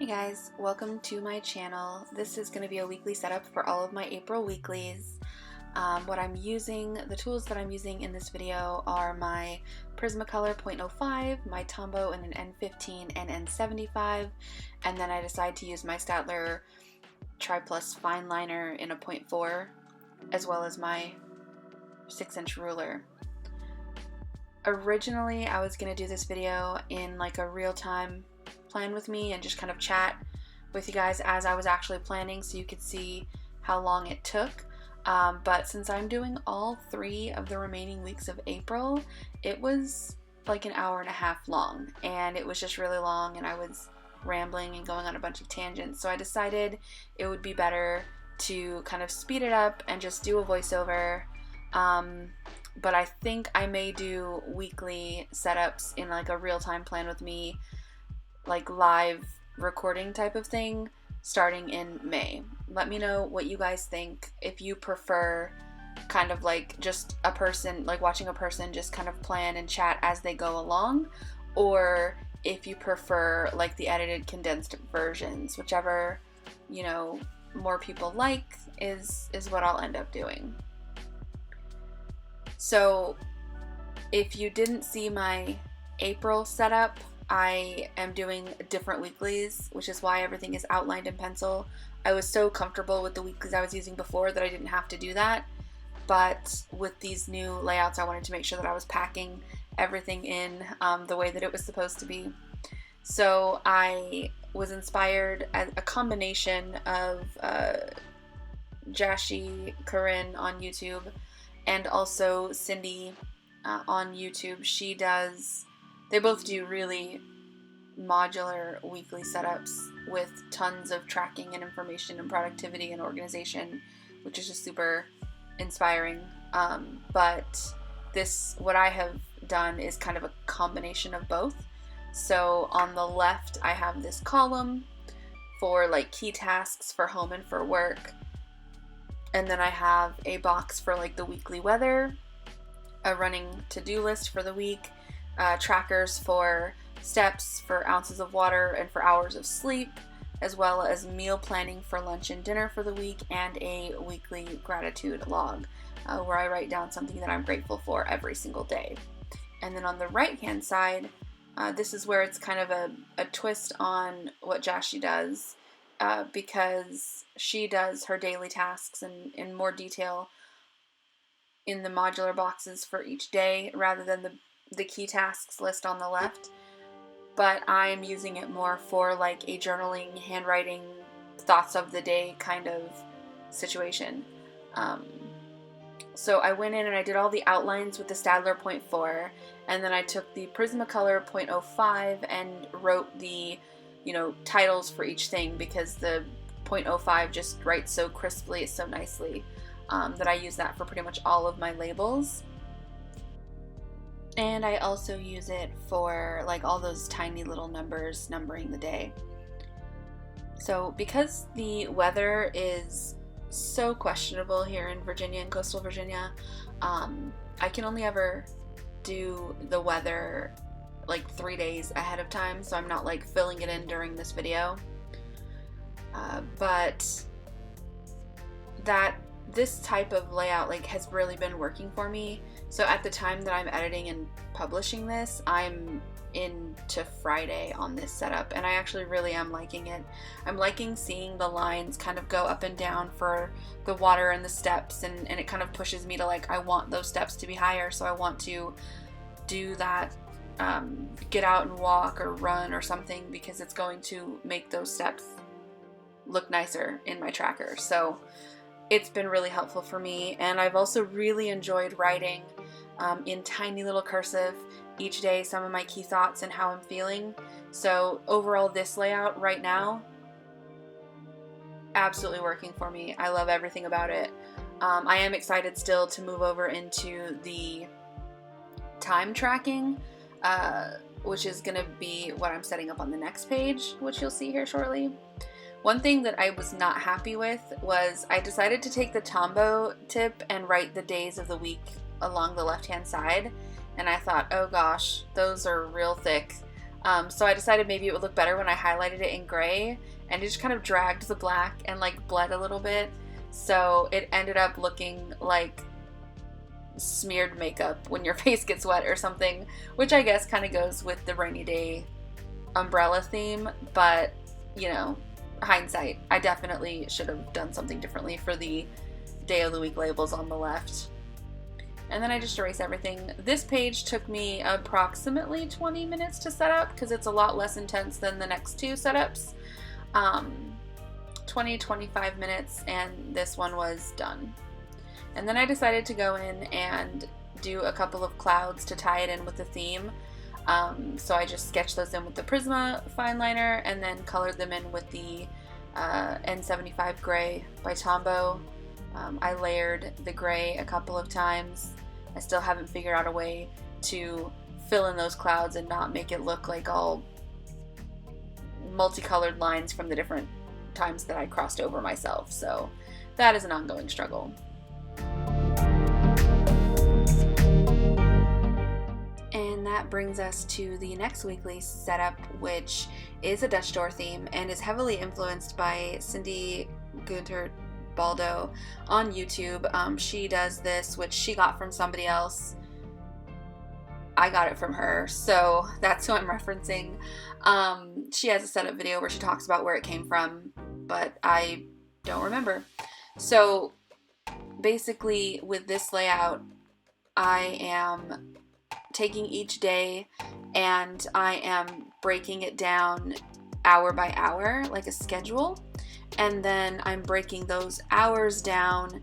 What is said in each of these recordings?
Hey guys, welcome to my channel. This is going to be a weekly setup for all of my April weeklies. The tools that I'm using in this video are my Prismacolor 0.05, my Tombow in an N15 and N75, and then I decided to use my Staedtler Tri Plus Fine Liner in a 0.4, as well as my 6-inch ruler. Originally, I was going to do this video in like a real-time plan with me and just kind of chat with you guys as I was actually planning so you could see how long it took. But since I'm doing all 3 of the remaining weeks of April, it was like an hour and a half long, and it was just really long, and I was rambling and going on a bunch of tangents, so I decided it would be better to kind of speed it up and just do a voiceover. But I think I may do weekly setups in like a real-time plan with me, like live recording type of thing, starting in May. Let me know what you guys think, if you prefer kind of like just a person, like watching a person just kind of plan and chat as they go along, or if you prefer like the edited condensed versions. Whichever, more people like is what I'll end up doing. So if you didn't see my April setup, I am doing different weeklies, which is why everything is outlined in pencil. I was so comfortable with the weeklies I was using before that I didn't have to do that, but with these new layouts I wanted to make sure that I was packing everything in the way that it was supposed to be. So I was inspired at a combination of Jashi Corinne on YouTube and also Cindy on YouTube. They both do really modular weekly setups with tons of tracking and information and productivity and organization, which is just super inspiring. But what I have done is kind of a combination of both. So on the left, I have this column for like key tasks for home and for work. And then I have a box for like the weekly weather, a running to-do list for the week, trackers for steps, for ounces of water, and for hours of sleep, as well as meal planning for lunch and dinner for the week, and a weekly gratitude log where I write down something that I'm grateful for every single day. And then on the right hand side, this is where it's kind of a twist on what Jashi does, because she does her daily tasks in more detail in the modular boxes for each day rather than the key tasks list on the left. But I'm using it more for like a journaling, handwriting, thoughts of the day kind of situation. So I went in and I did all the outlines with the Staedtler 0.4, and then I took the Prismacolor 0.05 and wrote the titles for each thing, because the 0.05 just writes so crisply, so nicely, that I use that for pretty much all of my labels. And I also use it for like all those tiny little numbers numbering the day. So because the weather is so questionable here in Virginia and coastal Virginia, I can only ever do the weather like 3 days ahead of time, so I'm not like filling it in during this video. But this type of layout like has really been working for me. So at the time that I'm editing and publishing this, I'm into Friday on this setup, and I actually really am liking it. I'm liking seeing the lines kind of go up and down for the water and the steps, and it kind of pushes me to like, I want those steps to be higher, so I want to do that, get out and walk or run or something, because it's going to make those steps look nicer in my tracker. So it's been really helpful for me, and I've also really enjoyed writing in tiny little cursive each day some of my key thoughts and how I'm feeling. So overall, this layout right now, absolutely working for me. I love everything about it. I am excited still to move over into the time tracking, which is going to be what I'm setting up on the next page, which you'll see here shortly. One thing that I was not happy with was I decided to take the Tombow tip and write the days of the week along the left-hand side, and I thought, oh gosh, those are real thick. So I decided maybe it would look better when I highlighted it in gray, and it just kind of dragged the black and like bled a little bit. So it ended up looking like smeared makeup when your face gets wet or something, which I guess kind of goes with the rainy day umbrella theme. But, you know, hindsight, I definitely should have done something differently for the day of the week labels on the left. And then I just erase everything. This page took me approximately 20 minutes to set up because it's a lot less intense than the next two setups. 20-25 minutes, and this one was done. And then I decided to go in and do a couple of clouds to tie it in with the theme. So I just sketched those in with the Prisma fine liner and then colored them in with the N75 gray by Tombow. I layered the gray a couple of times. I still haven't figured out a way to fill in those clouds and not make it look like all multicolored lines from the different times that I crossed over myself. So that is an ongoing struggle. And that brings us to the next weekly setup, which is a Dutch door theme and is heavily influenced by Cindy Gunter Baldo on YouTube. She does this, which she got from somebody else. I got it from her, so that's who I'm referencing. She has a setup video where she talks about where it came from, but I don't remember. So basically with this layout, I am taking each day and I am breaking it down hour by hour, like a schedule. And then I'm breaking those hours down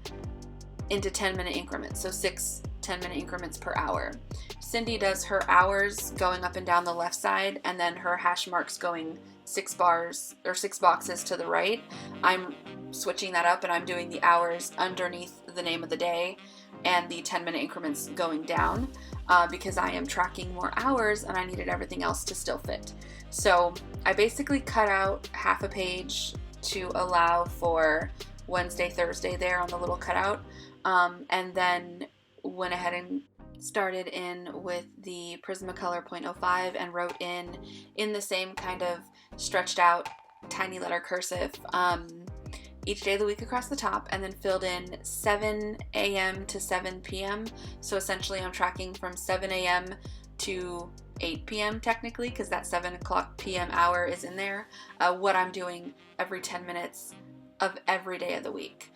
into 10-minute increments. So 6 10-minute increments per hour. Cindy does her hours going up and down the left side, and then her hash marks going 6 bars or 6 boxes to the right. I'm switching that up and I'm doing the hours underneath the name of the day and the 10-minute increments going down because I am tracking more hours and I needed everything else to still fit. So I basically cut out half a page to allow for Wednesday, Thursday there on the little cutout, and then went ahead and started in with the Prismacolor .05 and wrote in the same kind of stretched out tiny letter cursive each day of the week across the top, and then filled in 7 a.m. to 7 p.m. So essentially I'm tracking from 7 a.m. to 8 p.m. technically, because that 7 o'clock p.m. hour is in there, what I'm doing every 10 minutes of every day of the week.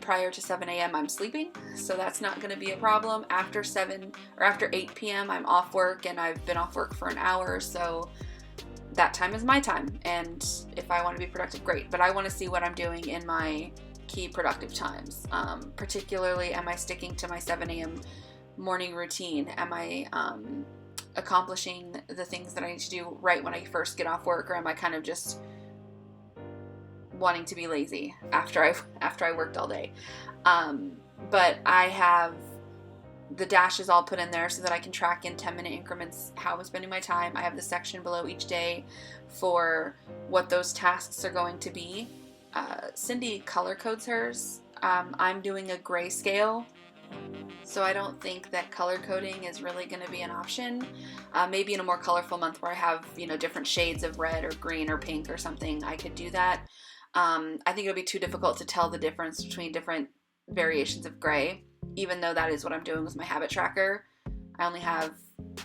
Prior to 7 a.m. I'm sleeping, so that's not going to be a problem. After 8 p.m. I'm off work, and I've been off work for an hour, so that time is my time, and if I want to be productive, great, but I want to see what I'm doing in my key productive times. Particularly, am I sticking to my 7 a.m. morning routine? Am I accomplishing the things that I need to do right when I first get off work, or am I kind of just wanting to be lazy after I worked all day? But I have the dashes all put in there so that I can track in 10-minute increments how I'm spending my time. I have the section below each day for what those tasks are going to be. Cindy color codes hers. I'm doing a grayscale, so I don't think that color coding is really going to be an option. Maybe in a more colorful month where I have, different shades of red or green or pink or something, I could do that. I think it'll be too difficult to tell the difference between different variations of gray, even though that is what I'm doing with my habit tracker. I only have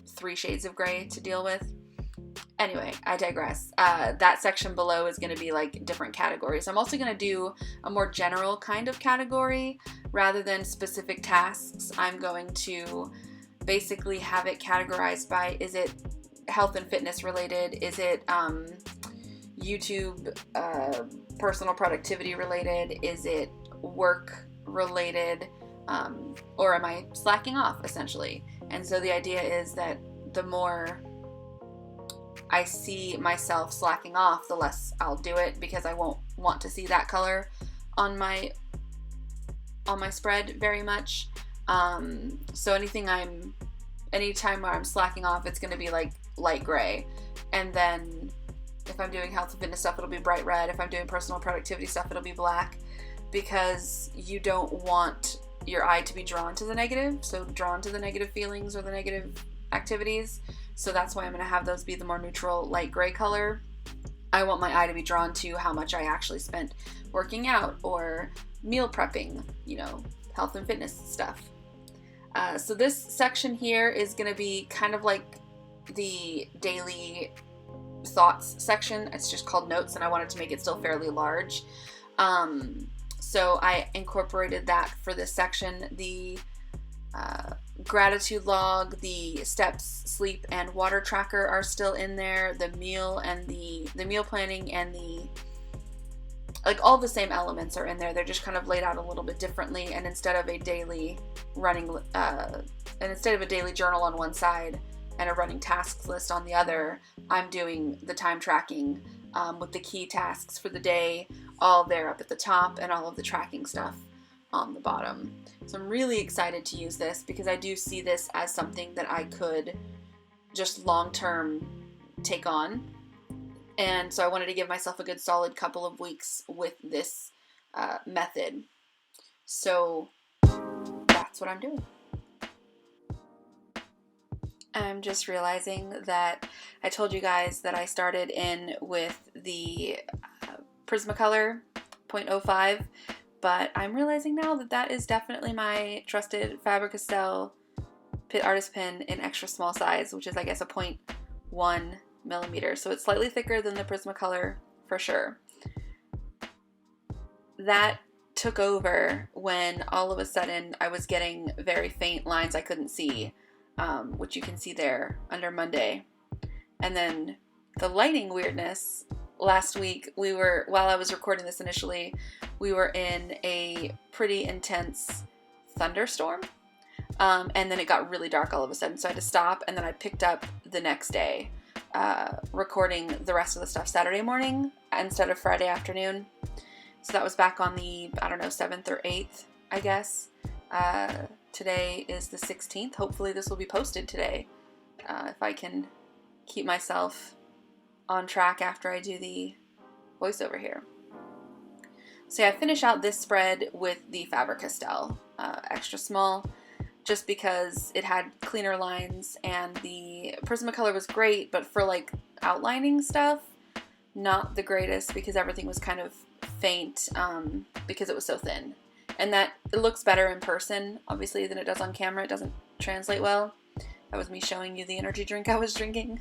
3 shades of gray to deal with. Anyway, I digress. That section below is going to be like different categories. I'm also going to do a more general kind of category rather than specific tasks. I'm going to basically have it categorized by, is it health and fitness related? Is it YouTube personal productivity related? Is it work related? Or am I slacking off, essentially? And so the idea is that the more I see myself slacking off, the less I'll do it, because I won't want to see that color on my spread very much. So anytime where I'm slacking off, it's going to be like light gray. And then if I'm doing health and fitness stuff, it'll be bright red. If I'm doing personal productivity stuff, it'll be black, because you don't want your eye to be drawn to the negative. So drawn to the negative feelings or the negative activities. So that's why I'm going to have those be the more neutral light gray color. I want my eye to be drawn to how much I actually spent working out or meal prepping, you know, health and fitness stuff. So this section here is going to be kind of like the daily thoughts section. It's just called notes, and I wanted to make it still fairly large. So I incorporated that for this section. The gratitude log, the steps, sleep, and water tracker are still in there. The meal and the meal planning and the, like, all the same elements are in there. They're just kind of laid out a little bit differently. And instead of a daily journal on one side and a running tasks list on the other, I'm doing the time tracking with the key tasks for the day all there up at the top and all of the tracking stuff on the bottom. So I'm really excited to use this because I do see this as something that I could just long-term take on. And so I wanted to give myself a good solid couple of weeks with this method. So that's what I'm doing. I'm just realizing that I told you guys that I started in with the Prismacolor 0.05, but I'm realizing now that that is definitely my trusted Faber-Castell Pitt Artist Pen in extra small size, which is, I guess, a 0.1 millimeter. So it's slightly thicker than the Prismacolor for sure. That took over when all of a sudden I was getting very faint lines I couldn't see, which you can see there under Monday. And then the lighting weirdness. Last week, while I was recording this initially, we were in a pretty intense thunderstorm. And then it got really dark all of a sudden, so I had to stop, and then I picked up the next day, recording the rest of the stuff Saturday morning instead of Friday afternoon. So that was back on the, 7th or 8th, I guess. Today is the 16th. Hopefully this will be posted today, if I can keep myself on track after I do the voiceover here. So yeah, I finish out this spread with the Faber-Castell extra small, just because it had cleaner lines, and the Prismacolor was great, but for like outlining stuff, not the greatest, because everything was kind of faint because it was so thin. And that it looks better in person, obviously, than it does on camera. It doesn't translate well. That was me showing you the energy drink I was drinking.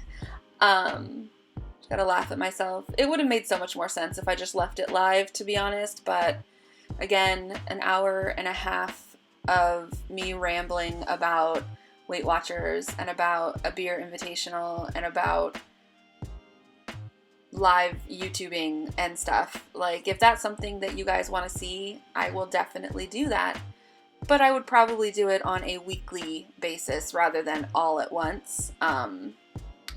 Gotta laugh at myself. It would have made so much more sense if I just left it live, to be honest, but again, an hour and a half of me rambling about Weight Watchers and about a beer invitational and about live YouTubing and stuff. Like, if that's something that you guys want to see, I will definitely do that, but I would probably do it on a weekly basis rather than all at once, and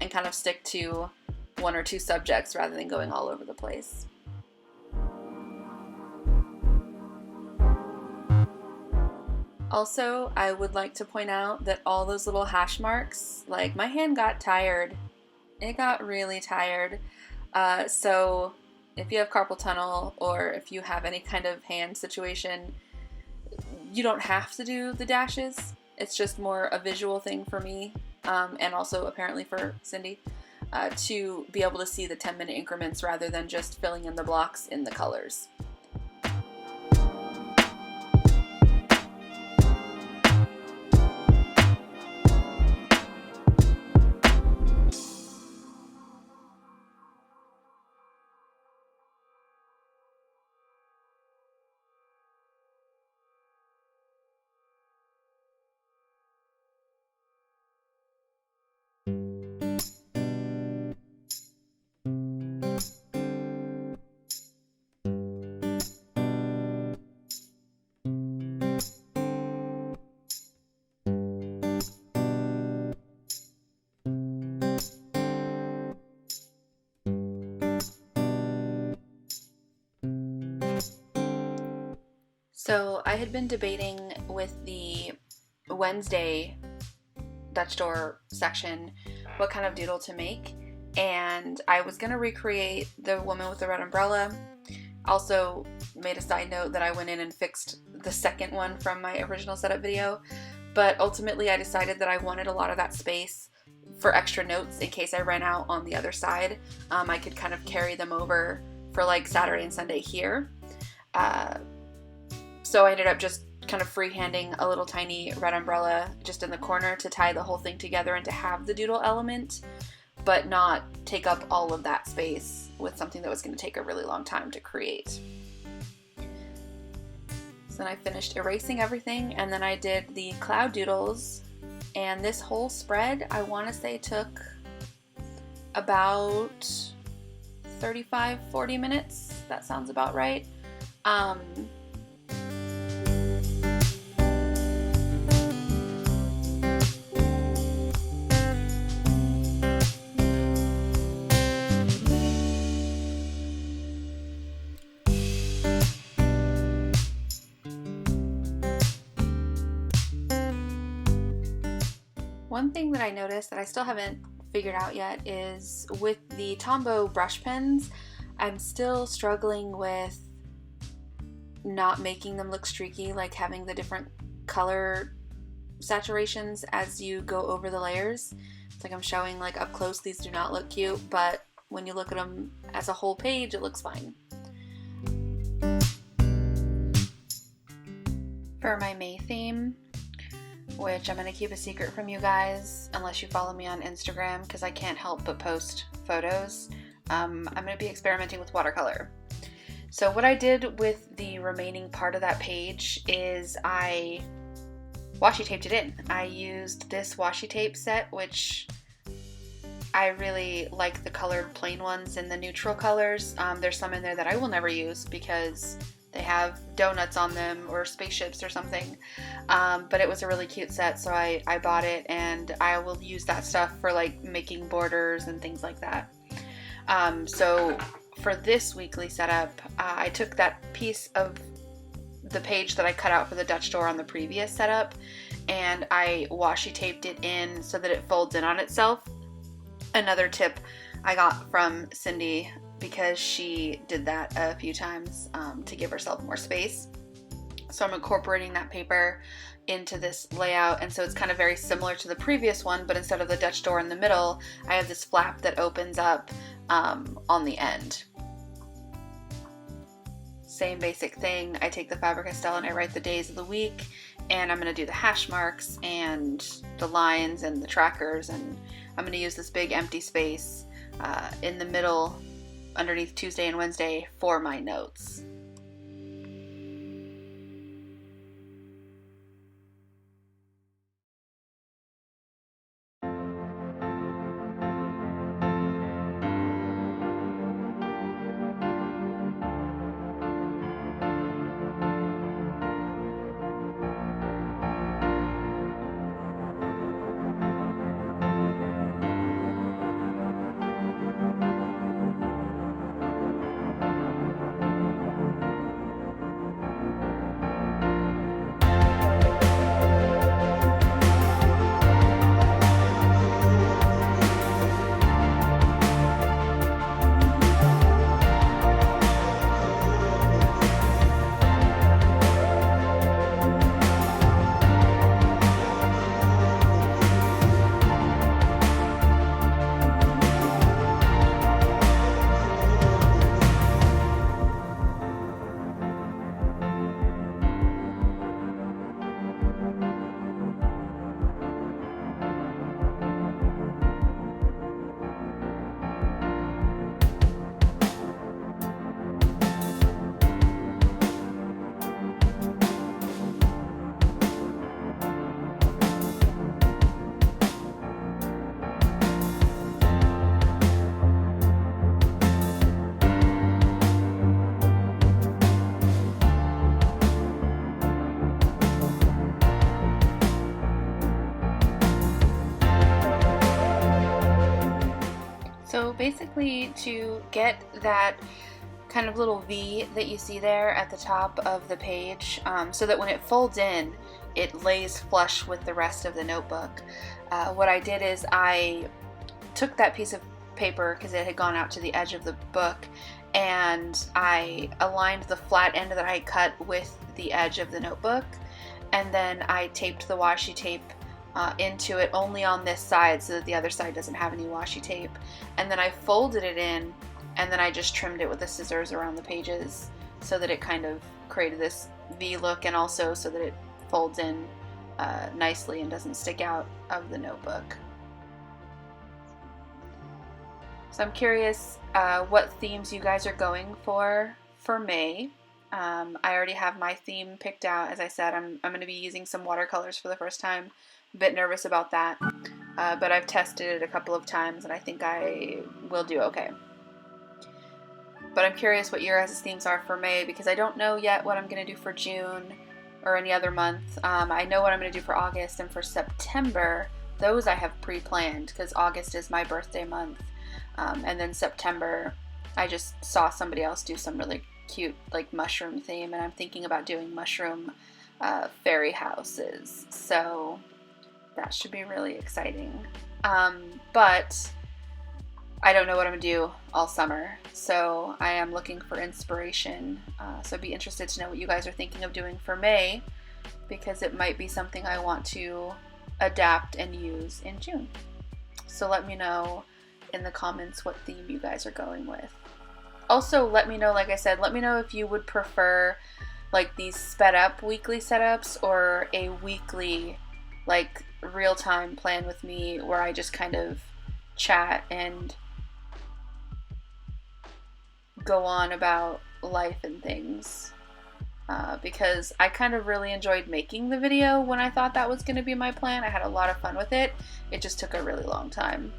kind of stick to one or two subjects rather than going all over the place. Also, I would like to point out that all those little hash marks, like, my hand got tired. It got really tired. So if you have carpal tunnel, or if you have any kind of hand situation, you don't have to do the dashes. It's just more a visual thing for me, and also apparently for Cindy, to be able to see the 10-minute increments rather than just filling in the blocks in the colors. So I had been debating with the Wednesday Dutch door section what kind of doodle to make, and I was going to recreate the woman with the red umbrella. Also made a side note that I went in and fixed the second one from my original setup video, but ultimately I decided that I wanted a lot of that space for extra notes in case I ran out on the other side. I could kind of carry them over for like Saturday and Sunday here. So I ended up just kind of freehanding a little tiny red umbrella just in the corner to tie the whole thing together and to have the doodle element, but not take up all of that space with something that was going to take a really long time to create. So then I finished erasing everything, and then I did the cloud doodles, and this whole spread I want to say took about 35-40 minutes. That sounds about right. One thing that I noticed that I still haven't figured out yet is with the Tombow brush pens, I'm still struggling with not making them look streaky, like having the different color saturations as you go over the layers. It's like I'm showing like up close these do not look cute, but when you look at them as a whole page, it looks fine. For my May theme, which I'm going to keep a secret from you guys unless you follow me on Instagram because I can't help but post photos, I'm going to be experimenting with watercolor. So what I did with the remaining part of that page is I washi taped it in. I used this washi tape set, which I really like the colored plain ones in the neutral colors. There's some in there that I will never use because they have donuts on them or spaceships or something. But it was a really cute set, so I bought it, and I will use that stuff for like making borders and things like that. So for this weekly setup, I took that piece of the page that I cut out for the Dutch door on the previous setup, and I washi taped it in so that it folds in on itself. Another tip I got from Cindy, because she did that a few times to give herself more space. So I'm incorporating that paper into this layout, and so it's kind of very similar to the previous one, but instead of the Dutch door in the middle, I have this flap that opens up on the end. Same basic thing. I take the Fabric Castell and I write the days of the week, and I'm going to do the hash marks and the lines and the trackers, and I'm going to use this big empty space in the middle underneath Tuesday and Wednesday for my notes. So basically, to get that kind of little V that you see there at the top of the page, so that when it folds in, it lays flush with the rest of the notebook, what I did is I took that piece of paper, because it had gone out to the edge of the book, and I aligned the flat end that I cut with the edge of the notebook, and then I taped the washi tape into it only on this side so that the other side doesn't have any washi tape, and then I folded it in, and then I just trimmed it with the scissors around the pages so that it kind of created this V look, and also so that it folds in nicely and doesn't stick out of the notebook. So I'm curious what themes you guys are going for May. I already have my theme picked out. As I said, I'm going to be using some watercolors for the first time. A bit nervous about that, but I've tested it a couple of times and I think I will do okay. But I'm curious what your guys' themes are for May, because I don't know yet what I'm going to do for June or any other month. I know what I'm going to do for August, and for September, those I have pre-planned because August is my birthday month. And then September, I just saw somebody else do some really cute like mushroom theme, and I'm thinking about doing mushroom fairy houses. So that should be really exciting. But I don't know what I'm going to do all summer, so I am looking for inspiration. So I'd be interested to know what you guys are thinking of doing for May, because it might be something I want to adapt and use in June. So let me know in the comments what theme you guys are going with. Also, let me know, like I said, let me know if you would prefer like these sped up weekly setups or a weekly like real-time plan with me where I just kind of chat and go on about life and things. Because I kind of really enjoyed making the video when I thought that was going to be my plan. I had a lot of fun with it. It just took a really long time.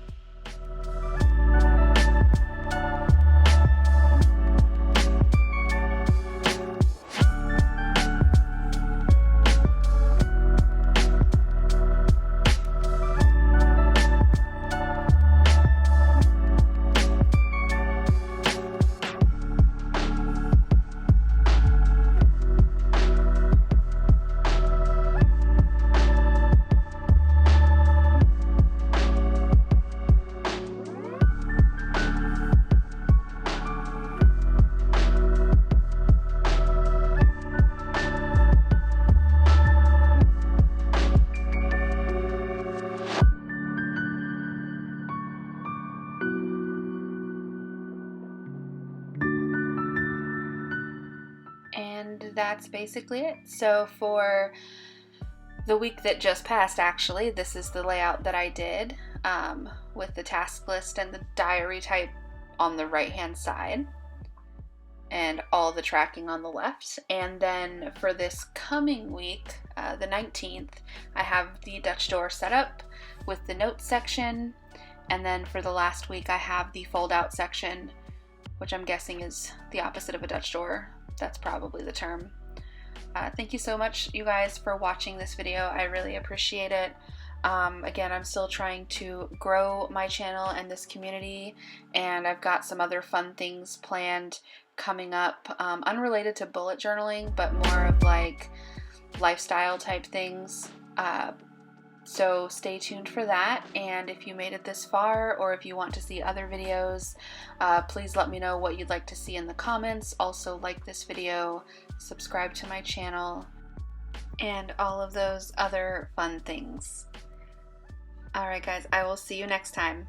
And that's basically it. So for the week that just passed, actually, this is the layout that I did with the task list and the diary type on the right hand side and all the tracking on the left. And then for this coming week, the 19th, I have the Dutch door set up with the notes section. And then for the last week, I have the fold out section, which I'm guessing is the opposite of a Dutch door. That's probably the term. Thank you so much, you guys, for watching this video. I really appreciate it. Again, I'm still trying to grow my channel and this community, and I've got some other fun things planned coming up, unrelated to bullet journaling, but more of like lifestyle type things. So stay tuned for that, and if you made it this far or if you want to see other videos, please let me know what you'd like to see in the comments. Also, like this video, subscribe to my channel, and all of those other fun things. Alright guys, I will see you next time.